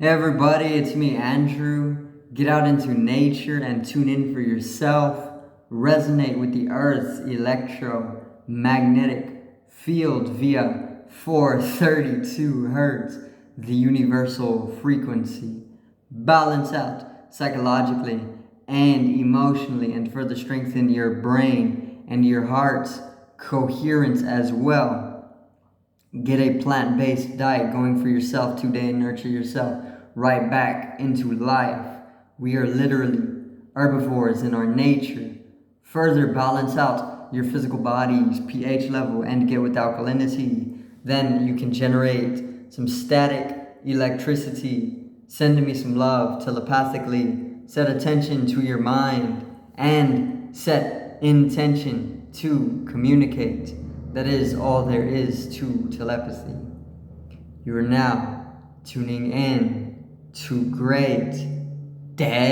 Hey everybody, it's me, Andrew. Get out into nature and tune in for yourself. Resonate with the Earth's electromagnetic field via 432 Hertz, the universal frequency. Balance out psychologically and emotionally, and further strengthen your brain and your heart's coherence as well. Get a plant-based diet going for yourself today and nurture yourself right back into life. We are literally herbivores in our nature. Further balance out your physical body's pH level and get with alkalinity. Then you can generate some static electricity. Send me some love telepathically. Set attention to your mind and set intention to communicate. That is all there is to telepathy. You are now tuning in to great days.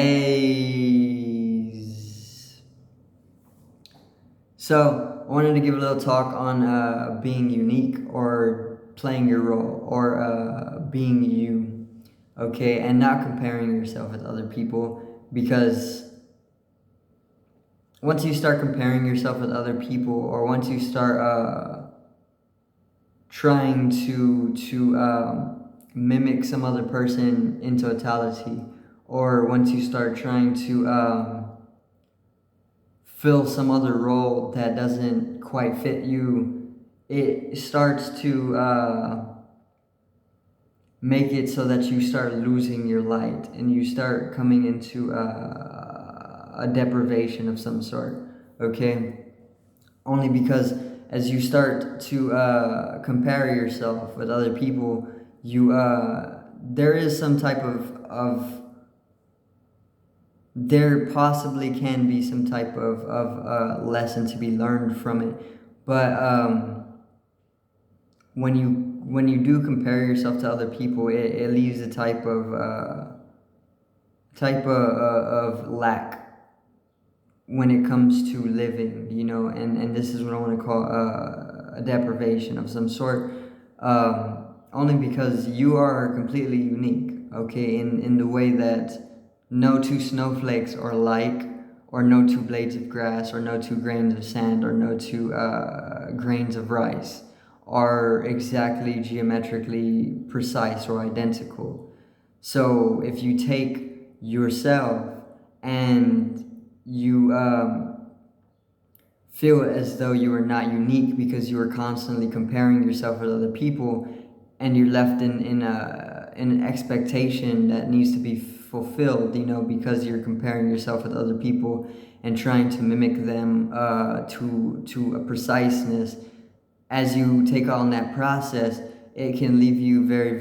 So, I wanted to give a little talk on being unique or playing your role or being you, okay, and not comparing yourself with other people, because once you start comparing yourself with other people, or once you start trying to mimic some other person in totality, or once you start trying to fill some other role that doesn't quite fit you, it starts to make it so that you start losing your light and you start coming into a deprivation of some sort, okay? Only because as you start to compare yourself with other people, there is some type of there possibly can be some type of lesson to be learned from it, but when you do compare yourself to other people, it leaves a type of lack when it comes to living, and this is what I want to call a deprivation of some sort, only because you are completely unique, okay, in the way that no two snowflakes are alike, or no two blades of grass, or no two grains of sand, or no two grains of rice are exactly geometrically precise or identical. So if you take yourself and you feel as though you are not unique because you are constantly comparing yourself with other people, and you're left in an expectation that needs to be fulfilled, because you're comparing yourself with other people and trying to mimic them to a preciseness. As you take on that process, it can leave you very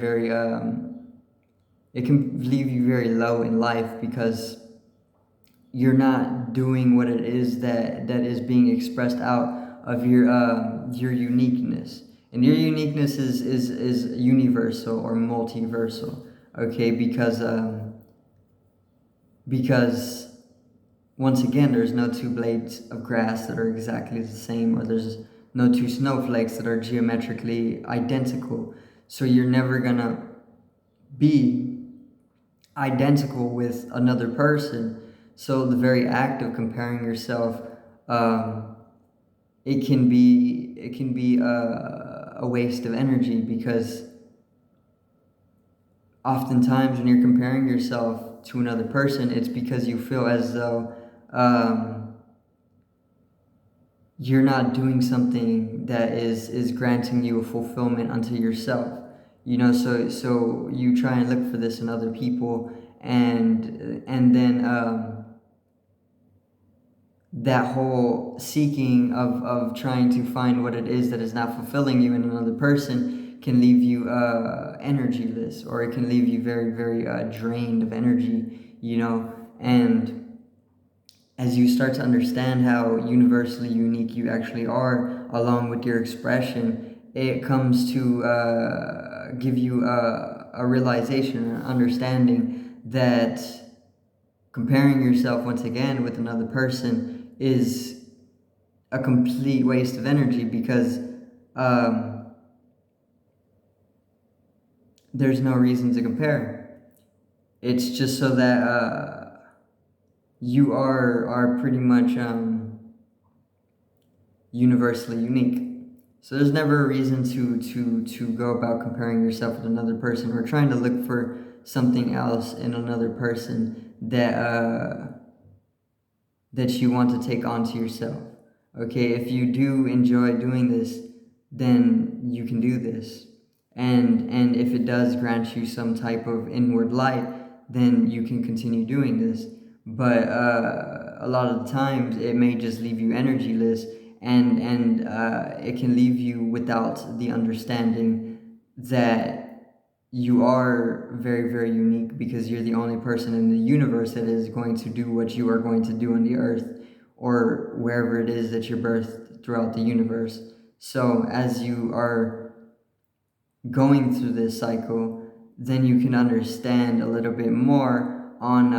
low in life, because you're not doing what it is that is being expressed out of your uniqueness. And your uniqueness is universal or multiversal, okay? Because once again, there's no two blades of grass that are exactly the same, or there's no two snowflakes that are geometrically identical. So you're never gonna be identical with another person. So the very act of comparing yourself, it can be a waste of energy, because oftentimes when you're comparing yourself to another person, it's because you feel as though you're not doing something that is granting you a fulfillment unto yourself. So you try and look for this in other people, and then that whole seeking of trying to find what it is that is not fulfilling you in another person can leave you energyless, or it can leave you very, very drained of energy, and as you start to understand how universally unique you actually are, along with your expression, it comes to give you a realization, an understanding that comparing yourself once again with another person is a complete waste of energy, because there's no reason to compare. it's just so that you are pretty much universally unique. So there's never a reason to go about comparing yourself with another person or trying to look for something else in another person that you want to take onto yourself. Okay, if you do enjoy doing this, then you can do this. And if it does grant you some type of inward light, then you can continue doing this. But a lot of the times it may just leave you energyless, and it can leave you without the understanding that you are very, very unique, because you're the only person in the universe that is going to do what you are going to do on the earth or wherever it is that you're birthed throughout the universe. So as you are going through this cycle, then you can understand a little bit more on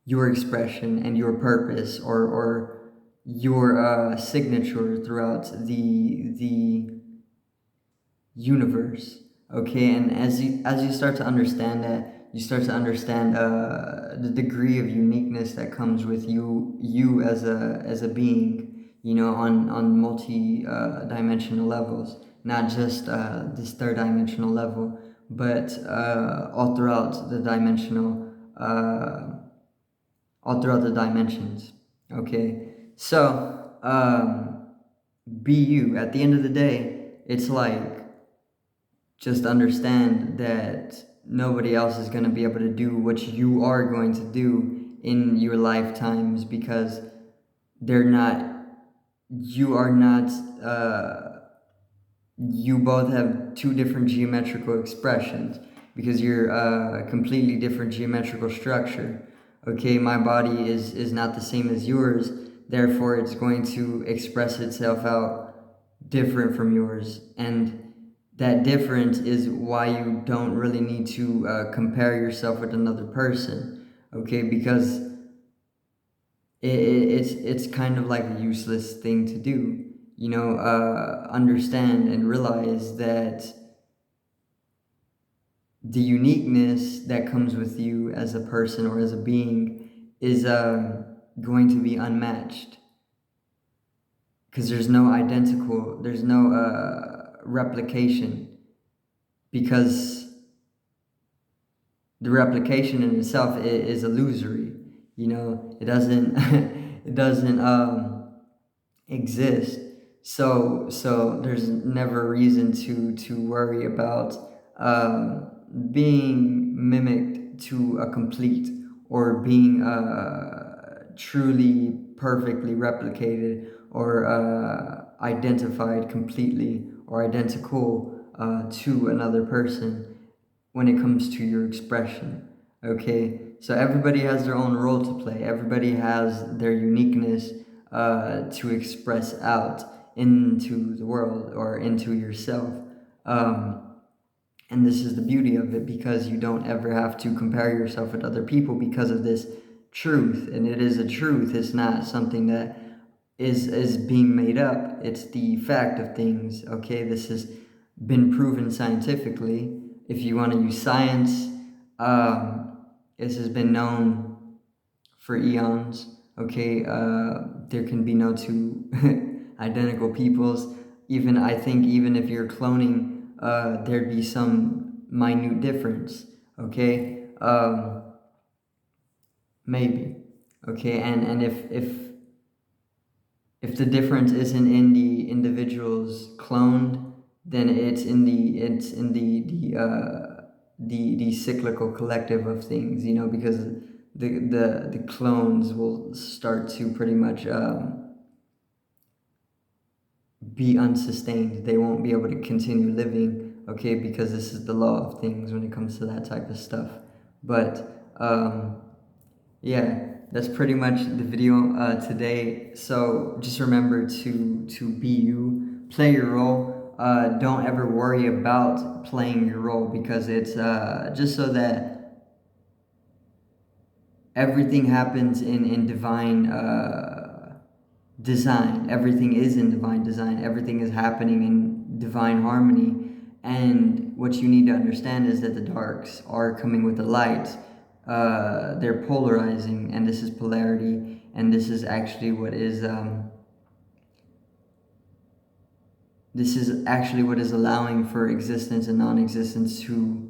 your expression and your purpose, or your signature throughout the universe. Okay, and as you start to understand that, you start to understand the degree of uniqueness that comes with you as a being, you know, on multi dimensional levels, not just this third dimensional level, but all throughout the dimensional all throughout the dimensions. Okay, so be you. At the end of the day, it's like, just understand that nobody else is going to be able to do what you are going to do in your lifetimes, because they're not, you are not, you both have two different geometrical expressions, because you're a completely different geometrical structure. Okay, my body is not the same as yours, therefore it's going to express itself out different from yours, and that difference is why you don't really need to compare yourself with another person. Okay, because it's kind of like a useless thing to do. You know, understand and realize that the uniqueness that comes with you as a person or as a being is going to be unmatched, because there's no identical, there's no replication, because the replication in itself is illusory. You know, it doesn't it doesn't exist. So there's never a reason to worry about being mimicked to a complete, or being truly perfectly replicated, or identified completely or identical to another person when it comes to your expression. Okay, so everybody has their own role to play, everybody has their uniqueness to express out into the world or into yourself. And this is the beauty of it, because you don't ever have to compare yourself with other people because of this truth. And it is a truth, it's not something that is being made up, it's the fact of things. Okay, this has been proven scientifically. If you want to use science, this has been known for eons. Okay, there can be no two identical peoples. Even, I think, even if you're cloning, there'd be some minute difference. Okay, maybe. Okay, and if the difference isn't in the individuals cloned, then it's in the cyclical collective of things, you know, because the clones will start to pretty much be unsustained. They won't be able to continue living, okay, because this is the law of things when it comes to that type of stuff. But yeah, that's pretty much the video today. So just remember to be you, play your role. Don't ever worry about playing your role, because it's just so that everything happens in divine design. Everything is in divine design. Everything is happening in divine harmony. And what you need to understand is that the darks are coming with the light. They're polarizing, and this is polarity, and this is actually what is allowing for existence and non-existence to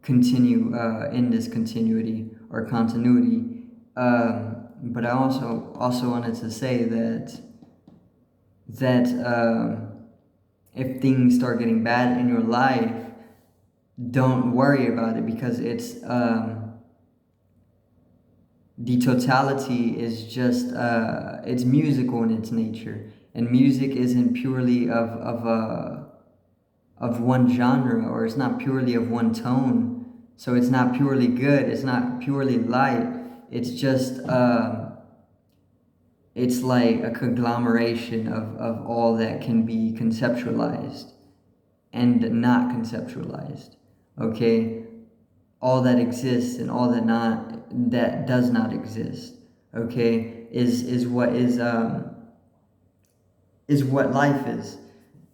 continue in this continuity or continuity. But I also wanted to say that if things start getting bad in your life, don't worry about it, because it's the totality is just it's musical in its nature, and music isn't purely of one genre, or it's not purely of one tone. So it's not purely good, it's not purely light, it's just it's like a conglomeration of all that can be conceptualized and not conceptualized. Okay, all that exists and all that does not exist. Okay, is what life is.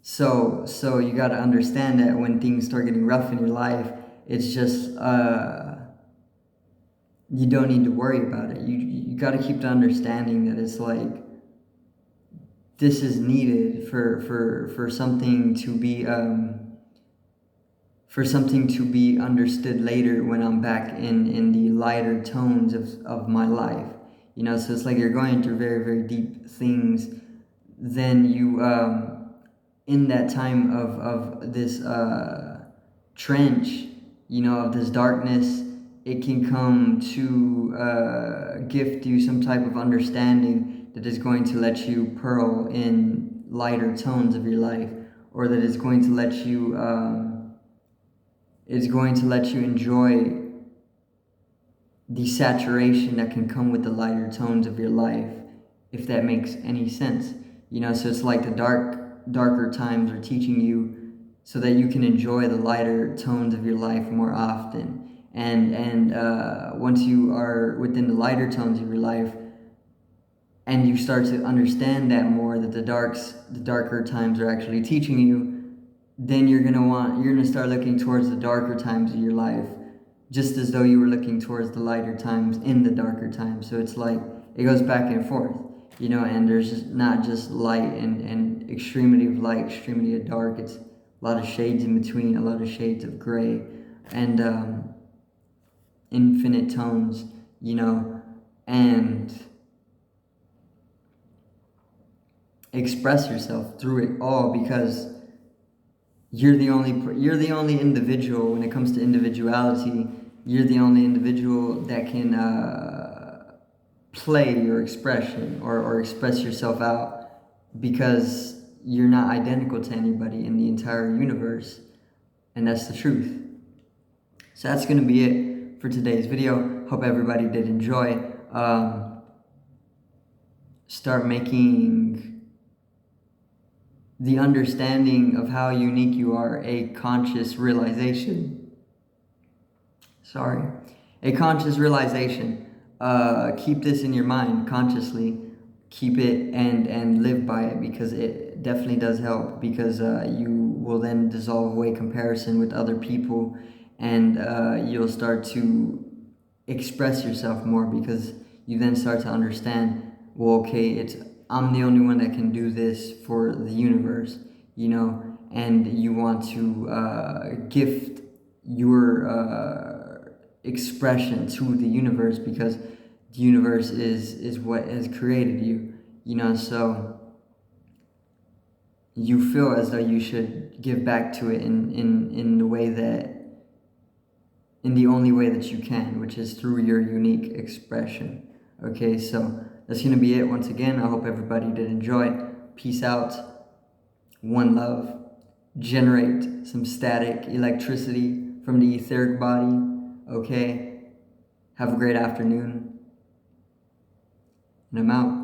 So you got to understand that when things start getting rough in your life, it's just you don't need to worry about it. You got to keep the understanding that it's like this is needed for something to be understood later, when I'm back in the lighter tones of my life. You know, so it's like you're going through very, very deep things. Then you in that time of this trench, you know, of this darkness, it can come to gift you some type of understanding that is going to let you pearl in lighter tones of your life, or that is going to let you enjoy the saturation that can come with the lighter tones of your life, if that makes any sense. You know, so it's like the darker times are teaching you so that you can enjoy the lighter tones of your life more often. And once you are within the lighter tones of your life, and you start to understand that more, that the darker times are actually teaching you, then you're gonna start looking towards the darker times of your life, just as though you were looking towards the lighter times in the darker times. So it's like it goes back and forth, you know. And there's just not just light and extremity of light, extremity of dark. It's a lot of shades in between, a lot of shades of gray, and infinite tones, you know. And express yourself through it all, because you're the only individual. When it comes to individuality, you're the only individual that can play your expression, or express yourself out, because you're not identical to anybody in the entire universe, and that's the truth. So that's going to be it for today's video. Hope everybody did enjoy. Start making the understanding of how unique you are a conscious realization. A conscious realization. Keep this in your mind consciously. Keep it and live by it, because it definitely does help, because you will then dissolve away comparison with other people, and you'll start to express yourself more, because you then start to understand, well, okay, I'm the only one that can do this for the universe, you know. And you want to gift your expression to the universe, because the universe is what has created you, you know. So you feel as though you should give back to it in the way that, in the only way that you can, which is through your unique expression. Okay, so that's going to be it. Once again, I hope everybody did enjoy. Peace out. One love. Generate some static electricity from the etheric body. Okay, have a great afternoon, and I'm out.